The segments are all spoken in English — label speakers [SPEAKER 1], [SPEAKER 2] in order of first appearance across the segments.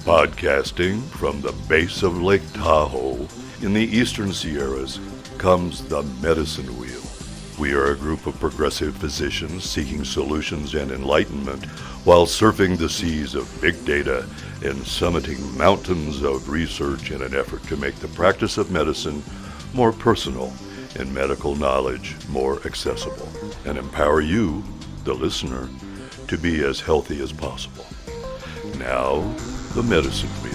[SPEAKER 1] Podcasting from the base of Lake Tahoe in the eastern Sierras comes the Medicine Wheel. We are a group of progressive physicians seeking solutions and enlightenment while surfing the seas of big data and summiting mountains of research in an effort to make the practice of medicine more personal and medical knowledge more accessible, and empower you, the listener, to be as healthy as possible. Now, the Medicine Wheel.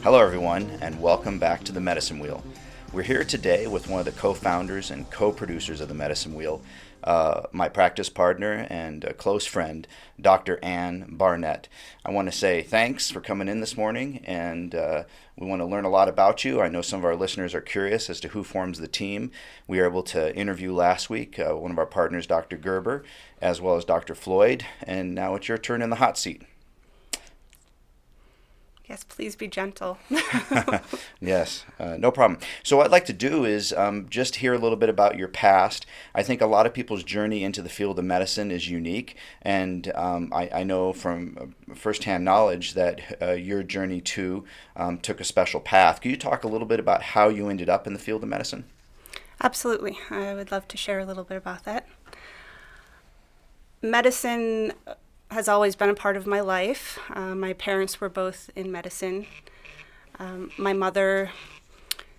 [SPEAKER 2] Hello everyone, and welcome back to the Medicine Wheel. We're here today with one of the co-founders and co-producers of the Medicine Wheel, my practice partner and a close friend, Dr. Ann Barnet. I want to say thanks for coming in this morning, and we want to learn a lot about you. I know some of our listeners are curious as to who forms the team. We were able to interview last week one of our partners, Dr. Gerber, as well as Dr. Floyd, and now it's your turn in the hot seat.
[SPEAKER 3] Yes, please be gentle.
[SPEAKER 2] Yes, no problem. So what I'd like to do is just hear a little bit about your past. I think a lot of people's journey into the field of medicine is unique, and I know from firsthand knowledge that your journey too took a special path. Can you talk a little bit about how you ended up in the field of medicine?
[SPEAKER 3] Absolutely. I would love to share a little bit about that. Medicine has always been a part of my life. My parents were both in medicine. My mother,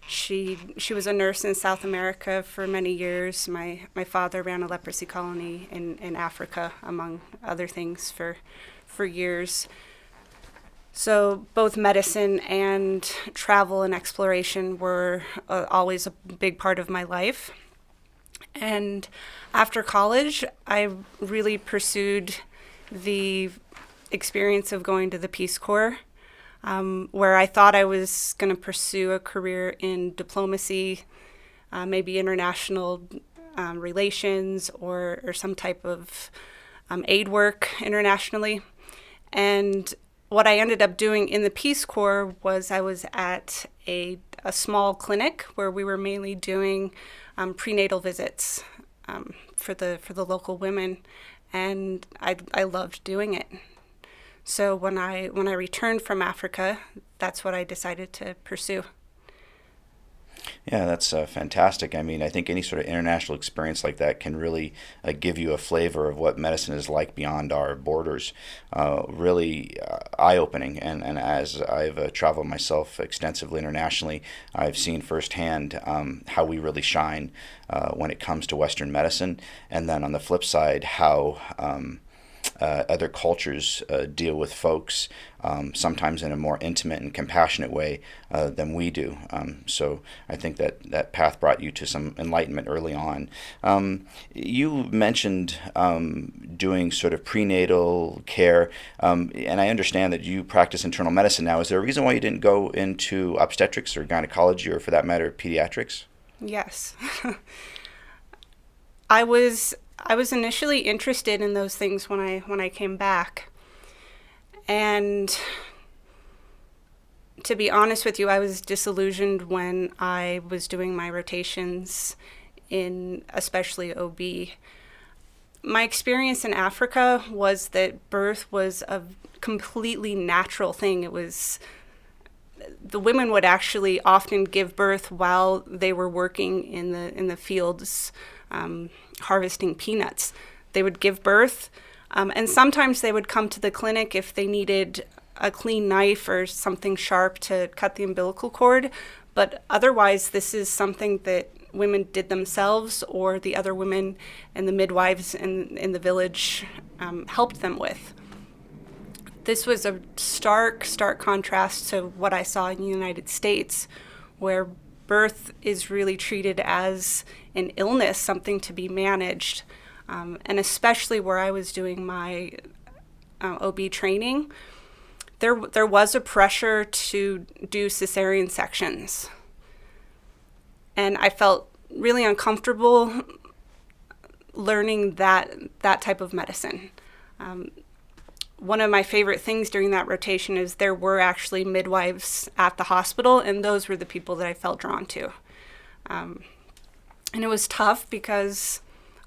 [SPEAKER 3] she was a nurse in South America for many years. My father ran a leprosy colony in Africa, among other things, for years. So both medicine and travel and exploration were always a big part of my life. And after college, I really pursued the experience of going to the Peace Corps, where I thought I was going to pursue a career in diplomacy, maybe international relations, or some type of aid work internationally. And what I ended up doing in the Peace Corps was I was at a small clinic where we were mainly doing prenatal visits for the local women, and I loved doing it. So when I returned from Africa, that's what I decided to pursue.
[SPEAKER 2] Yeah, that's fantastic. I mean, I think any sort of international experience like that can really give you a flavor of what medicine is like beyond our borders. Really eye-opening. And as I've traveled myself extensively internationally, I've seen firsthand how we really shine when it comes to Western medicine. And then on the flip side, how other cultures deal with folks sometimes in a more intimate and compassionate way than we do. So I think that path brought you to some enlightenment early on. You mentioned doing sort of prenatal care, and I understand that you practice internal medicine now. Is there a reason why you didn't go into obstetrics or gynecology, or for that matter, pediatrics?
[SPEAKER 3] Yes. I was initially interested in those things when I came back. And to be honest with you, I was disillusioned when I was doing my rotations in especially OB. My experience in Africa was that birth was a completely natural thing. It was, the women would actually often give birth while they were working in the fields, harvesting peanuts. They would give birth, and sometimes they would come to the clinic if they needed a clean knife or something sharp to cut the umbilical cord, but otherwise this is something that women did themselves, or the other women and the midwives in the village helped them with. This was a stark contrast to what I saw in the United States, where birth is really treated as an illness, something to be managed. And especially where I was doing my OB training, there was a pressure to do cesarean sections. And I felt really uncomfortable learning that type of medicine. One of my favorite things during that rotation is there were actually midwives at the hospital, and those were the people that I felt drawn to. And it was tough because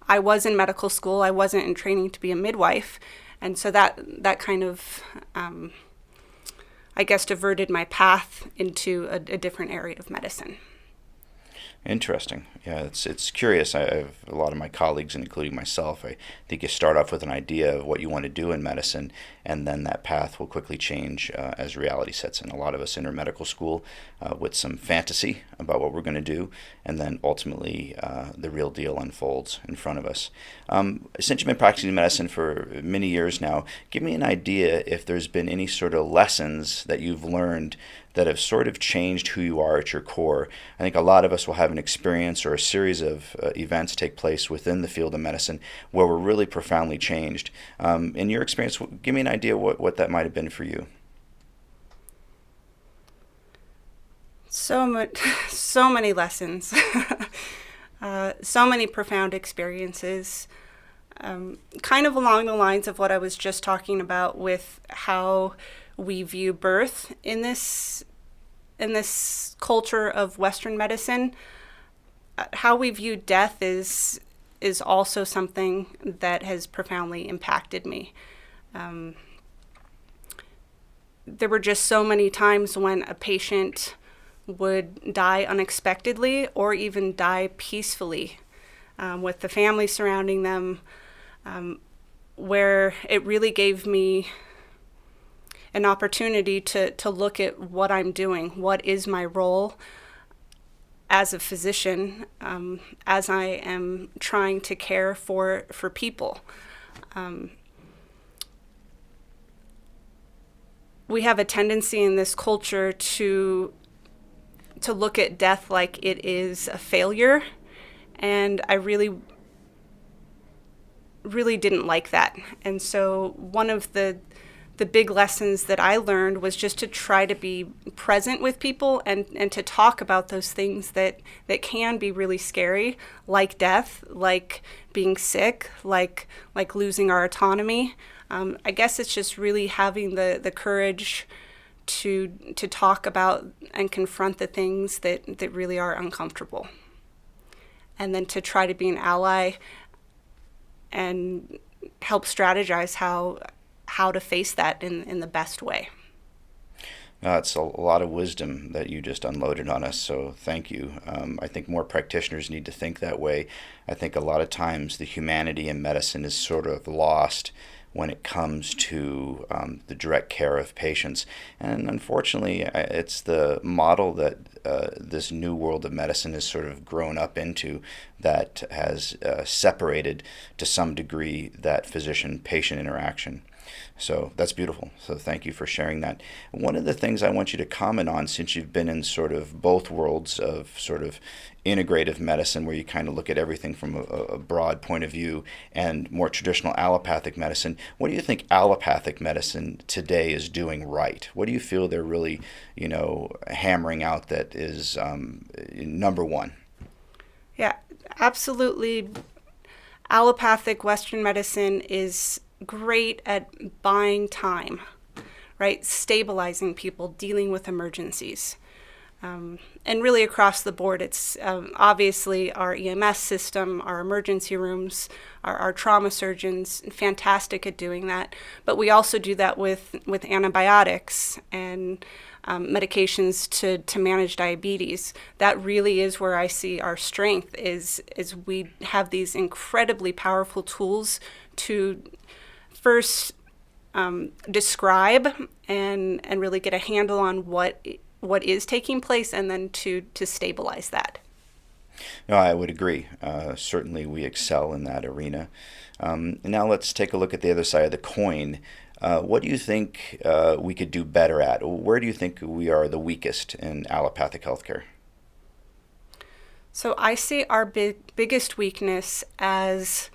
[SPEAKER 3] I was in medical school. I wasn't in training to be a midwife, And so that kind of, I guess, diverted my path into a different area of medicine.
[SPEAKER 2] Interesting. Yeah, it's curious. I have a lot of my colleagues, and including myself, I think you start off with an idea of what you want to do in medicine, and then that path will quickly change as reality sets in. A lot of us enter medical school with some fantasy about what we're going to do, and then ultimately the real deal unfolds in front of us. Since you've been practicing medicine for many years now, give me an idea if there's been any sort of lessons that you've learned that have sort of changed who you are at your core. I think a lot of us will have an experience or a series of events take place within the field of medicine where we're really profoundly changed. In your experience, give me an idea what that might have been for you.
[SPEAKER 3] So many lessons, so many profound experiences, kind of along the lines of what I was just talking about with how we view birth in this culture of Western medicine. How we view death is also something that has profoundly impacted me. There were just so many times when a patient would die unexpectedly or even die peacefully with the family surrounding them, where it really gave me an opportunity to look at what I'm doing, what is my role as a physician, as I am trying to care for people. We have a tendency in this culture to look at death like it is a failure, and I really didn't like that. And so one of the big lessons that I learned was just to try to be present with people and to talk about those things that can be really scary, like death, like being sick, like losing our autonomy. I guess it's just really having the courage to talk about and confront the things that really are uncomfortable. And then to try to be an ally and help strategize how to face that in the best way.
[SPEAKER 2] It's a lot of wisdom that you just unloaded on us, so thank you. I think more practitioners need to think that way. I think a lot of times the humanity in medicine is sort of lost when it comes to the direct care of patients. And unfortunately, it's the model that this new world of medicine has sort of grown up into that has separated to some degree that physician-patient interaction. So that's beautiful. So thank you for sharing that. One of the things I want you to comment on, since you've been in sort of both worlds of sort of integrative medicine, where you kind of look at everything from a broad point of view, and more traditional allopathic medicine, what do you think allopathic medicine today is doing right? What do you feel they're really, hammering out that is number one?
[SPEAKER 3] Yeah, absolutely. Allopathic Western medicine is great at buying time, right? Stabilizing people, dealing with emergencies. And really across the board, it's obviously our EMS system, our emergency rooms, our trauma surgeons, fantastic at doing that. But we also do that with antibiotics and medications to manage diabetes. That really is where I see our strength is we have these incredibly powerful tools to first describe and really get a handle on what is taking place, and then to stabilize that.
[SPEAKER 2] No, I would agree. Certainly we excel in that arena. Now let's take a look at the other side of the coin. What do you think we could do better at? Where do you think we are the weakest in allopathic healthcare?
[SPEAKER 3] So I see our biggest weakness as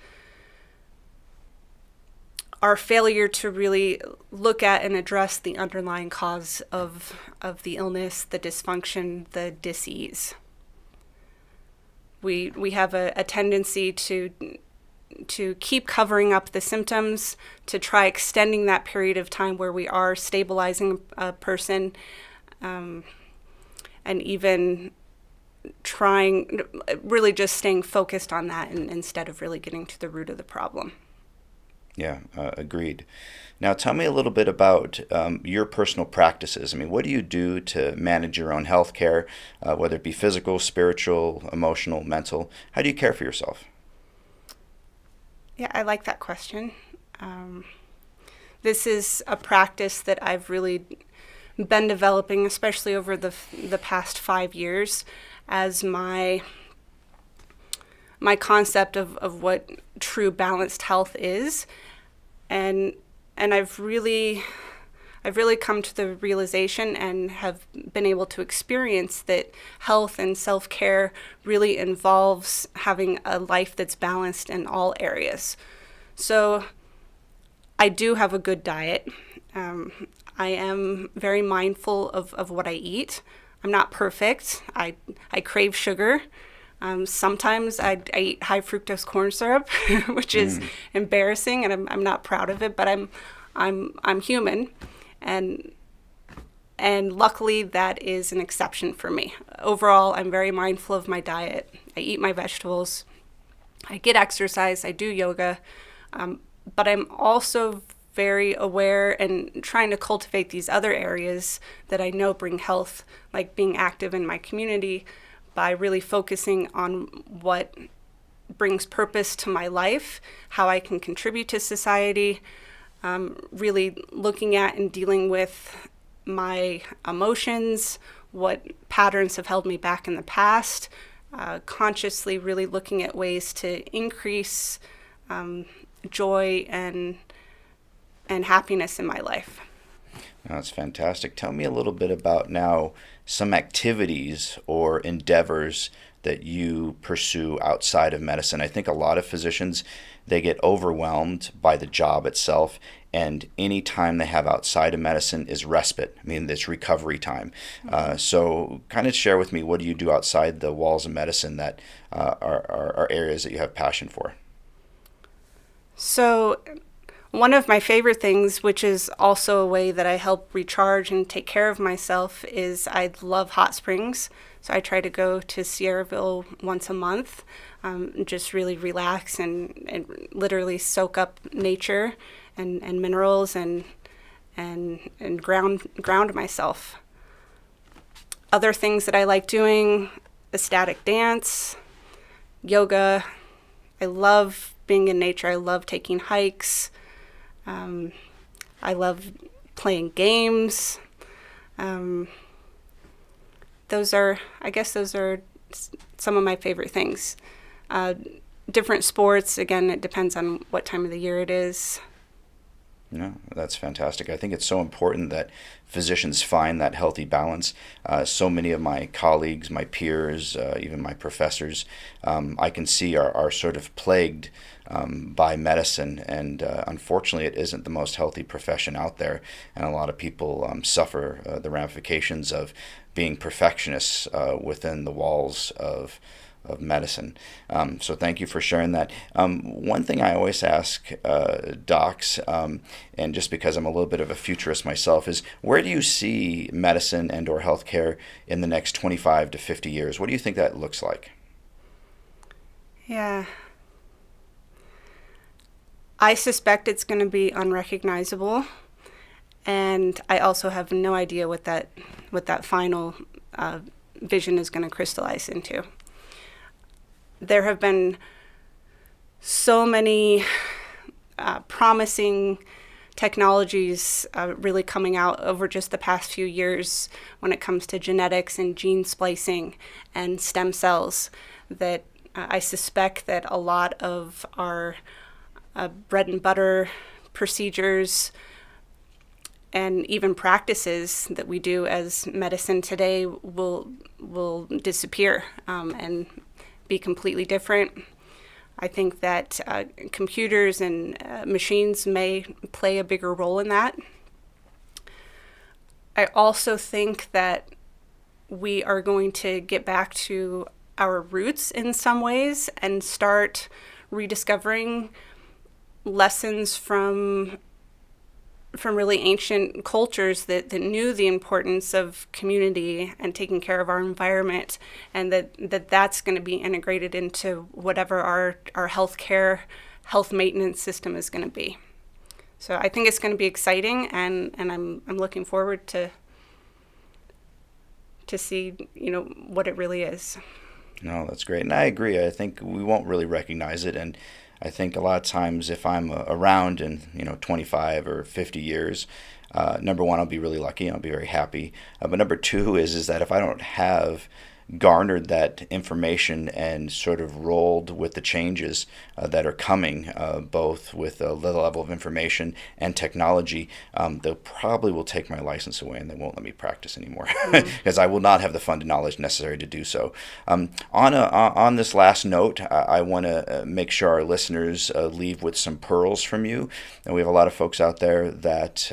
[SPEAKER 3] our failure to really look at and address the underlying cause of the illness, the dysfunction, the disease. We have a tendency to keep covering up the symptoms, to try extending that period of time where we are stabilizing a person, and even really just staying focused on that instead of really getting to the root of the problem.
[SPEAKER 2] Yeah, agreed. Now, tell me a little bit about your personal practices. I mean, what do you do to manage your own health care, whether it be physical, spiritual, emotional, mental? How do you care for yourself?
[SPEAKER 3] Yeah, I like that question. This is a practice that I've really been developing, especially over the past 5 years, as my concept of what true balanced health is, and I've really come to the realization and have been able to experience that health and self-care really involves having a life that's balanced in all areas. So I do have a good diet. I am very mindful of what I eat. I'm not perfect. I crave sugar. Sometimes I eat high fructose corn syrup, which is embarrassing, and I'm not proud of it. But I'm human, and luckily that is an exception for me. Overall, I'm very mindful of my diet. I eat my vegetables. I get exercise. I do yoga, but I'm also very aware and trying to cultivate these other areas that I know bring health, like being active in my community, by really focusing on what brings purpose to my life, how I can contribute to society, really looking at and dealing with my emotions, what patterns have held me back in the past, consciously really looking at ways to increase joy and happiness in my life.
[SPEAKER 2] That's fantastic. Tell me a little bit about now some activities or endeavors that you pursue outside of medicine. I think a lot of physicians, they get overwhelmed by the job itself, and any time they have outside of medicine is respite. I mean, it's recovery time. So kind of share with me, what do you do outside the walls of medicine that are areas that you have passion for?
[SPEAKER 3] So one of my favorite things, which is also a way that I help recharge and take care of myself, is I love hot springs. So I try to go to Sierraville once a month, just really relax and literally soak up nature and minerals and ground myself. Other things that I like doing: ecstatic dance, yoga. I love being in nature. I love taking hikes. I love playing games. Those are some of my favorite things. Different sports, again, it depends on what time of the year it is.
[SPEAKER 2] No, that's fantastic. I think it's so important that physicians find that healthy balance. So many of my colleagues, my peers, even my professors, I can see are sort of plagued by medicine, and unfortunately it isn't the most healthy profession out there, and a lot of people suffer the ramifications of being perfectionists within the walls of medicine. So thank you for sharing that. One thing I always ask docs, and just because I'm a little bit of a futurist myself, is where do you see medicine and or healthcare in the next 25 to 50 years? What do you think that looks like?
[SPEAKER 3] Yeah. I suspect it's going to be unrecognizable, and I also have no idea what that final vision is going to crystallize into. There have been so many promising technologies really coming out over just the past few years when it comes to genetics and gene splicing and stem cells, that I suspect that a lot of our bread and butter procedures and even practices that we do as medicine today will disappear and be completely different. I think that computers and machines may play a bigger role in that. I also think that we are going to get back to our roots in some ways and start rediscovering lessons from really ancient cultures that knew the importance of community and taking care of our environment, and that's going to be integrated into whatever our health maintenance system is going to be. So I think it's going to be exciting, and I'm looking forward to see, what it really is.
[SPEAKER 2] No, that's great. And I agree. I think we won't really recognize it. And I think a lot of times if I'm around in, 25 or 50 years, number one, I'll be really lucky. I'll be very happy. But number two is that if I don't have garnered that information and sort of rolled with the changes that are coming, both with the level of information and technology, they probably will take my license away and they won't let me practice anymore because I will not have the funded knowledge necessary to do so. On this last note, I want to make sure our listeners leave with some pearls from you. And we have a lot of folks out there that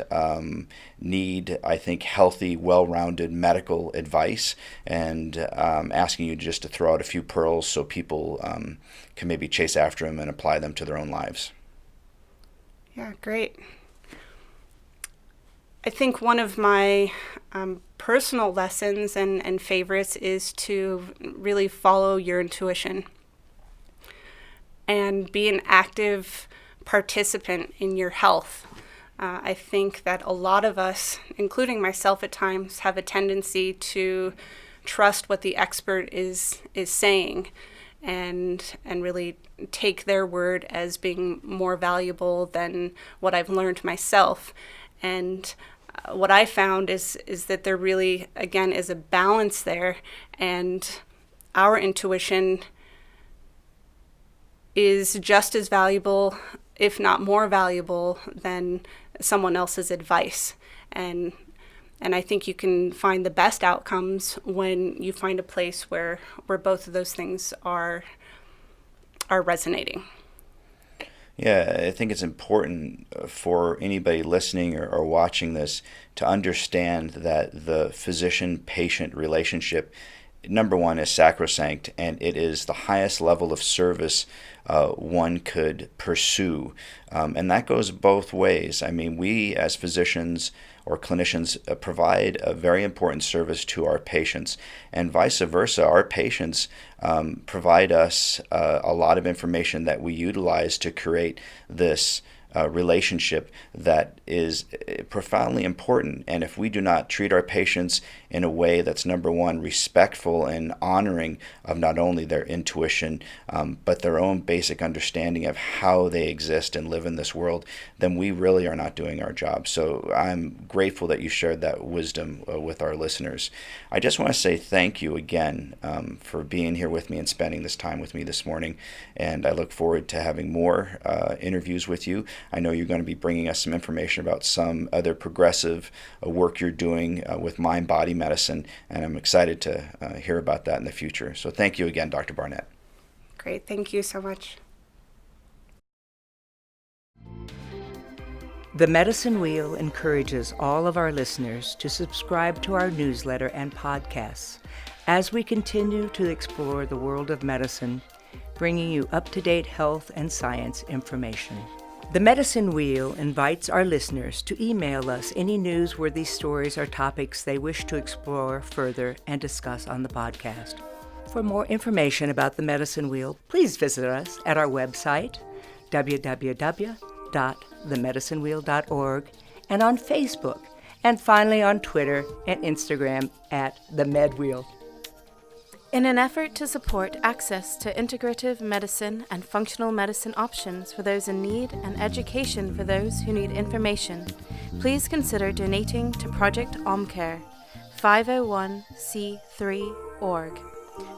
[SPEAKER 2] need, I think, healthy, well-rounded medical advice, and asking you just to throw out a few pearls so people can maybe chase after them and apply them to their own lives.
[SPEAKER 3] Yeah, great. I think one of my personal lessons and favorites is to really follow your intuition and be an active participant in your health. I think that a lot of us, including myself at times, have a tendency to trust what the expert is saying and really take their word as being more valuable than what I've learned myself. And what I found is that there really, again, is a balance there, and our intuition is just as valuable, if not more valuable, than someone else's advice. And I think you can find the best outcomes when you find a place where both of those things are resonating.
[SPEAKER 2] Yeah, I think it's important for anybody listening or watching this to understand that the physician-patient relationship, number one, is sacrosanct, and it is the highest level of service one could pursue. And that goes both ways. I mean, we as physicians or clinicians provide a very important service to our patients, and vice versa. Our patients provide us a lot of information that we utilize to create this relationship that is profoundly important. And if we do not treat our patients in a way that's, number one, respectful and honoring of not only their intuition, but their own basic understanding of how they exist and live in this world, then we really are not doing our job. So I'm grateful that you shared that wisdom with our listeners. I just want to say thank you again for being here with me and spending this time with me this morning. And I look forward to having more interviews with you. I know you're going to be bringing us some information about some other progressive work you're doing with mind-body medicine, and I'm excited to hear about that in the future. So thank you again, Dr. Barnet.
[SPEAKER 3] Great. Thank you so much.
[SPEAKER 4] The Medicine Wheel encourages all of our listeners to subscribe to our newsletter and podcasts as we continue to explore the world of medicine, bringing you up-to-date health and science information. The Medicine Wheel invites our listeners to email us any newsworthy stories or topics they wish to explore further and discuss on the podcast. For more information about the Medicine Wheel, please visit us at our website, www.themedicinewheel.org, and on Facebook, and finally on Twitter and Instagram at The MedWheel.
[SPEAKER 5] In an effort to support access to integrative medicine and functional medicine options for those in need and education for those who need information, please consider donating to Project OmCare, 501c3.org.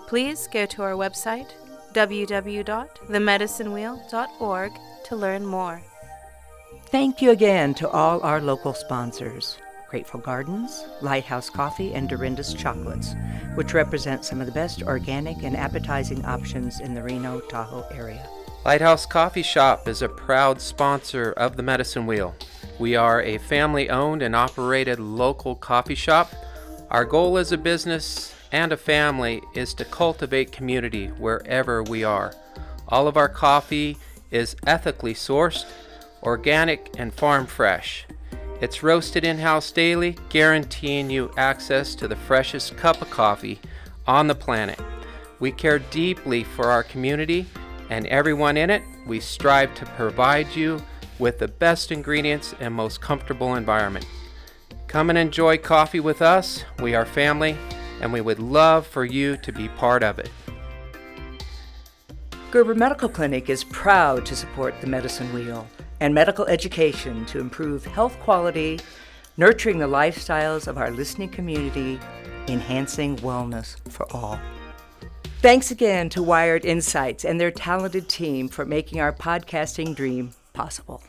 [SPEAKER 5] Please go to our website, www.themedicinewheel.org, to learn more.
[SPEAKER 4] Thank you again to all our local sponsors, Grateful Gardens, Lighthouse Coffee, and Dorinda's Chocolates, which represent some of the best organic and appetizing options in the Reno, Tahoe area.
[SPEAKER 6] Lighthouse Coffee Shop is a proud sponsor of the Medicine Wheel. We are a family-owned and operated local coffee shop. Our goal as a business and a family is to cultivate community wherever we are. All of our coffee is ethically sourced, organic, and farm fresh. It's roasted in-house daily, guaranteeing you access to the freshest cup of coffee on the planet. We care deeply for our community and everyone in it. We strive to provide you with the best ingredients and most comfortable environment. Come and enjoy coffee with us. We are family, and we would love for you to be part of it.
[SPEAKER 4] Gerber Medical Clinic is proud to support the Medicine Wheel and medical education to improve health quality, nurturing the lifestyles of our listening community, enhancing wellness for all. Thanks again to Wired Insights and their talented team for making our podcasting dream possible.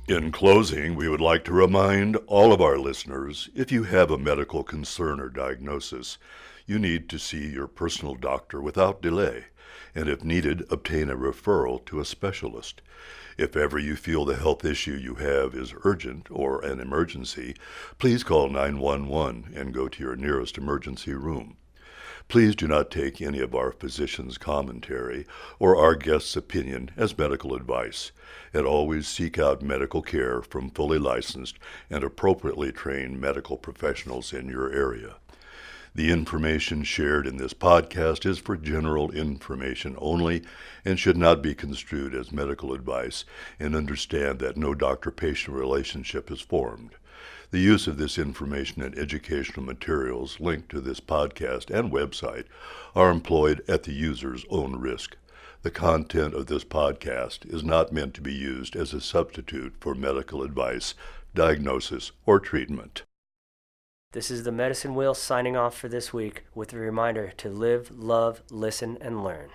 [SPEAKER 1] In closing, we would like to remind all of our listeners, if you have a medical concern or diagnosis, you need to see your personal doctor without delay, and if needed, obtain a referral to a specialist. If ever you feel the health issue you have is urgent or an emergency, please call 911 and go to your nearest emergency room. Please do not take any of our physicians' commentary or our guests' opinion as medical advice, and always seek out medical care from fully licensed and appropriately trained medical professionals in your area. The information shared in this podcast is for general information only and should not be construed as medical advice, and understand that no doctor-patient relationship is formed. The use of this information and educational materials linked to this podcast and website are employed at the user's own risk. The content of this podcast is not meant to be used as a substitute for medical advice, diagnosis, or treatment.
[SPEAKER 7] This is the Medicine Wheel signing off for this week with a reminder to live, love, listen, and learn.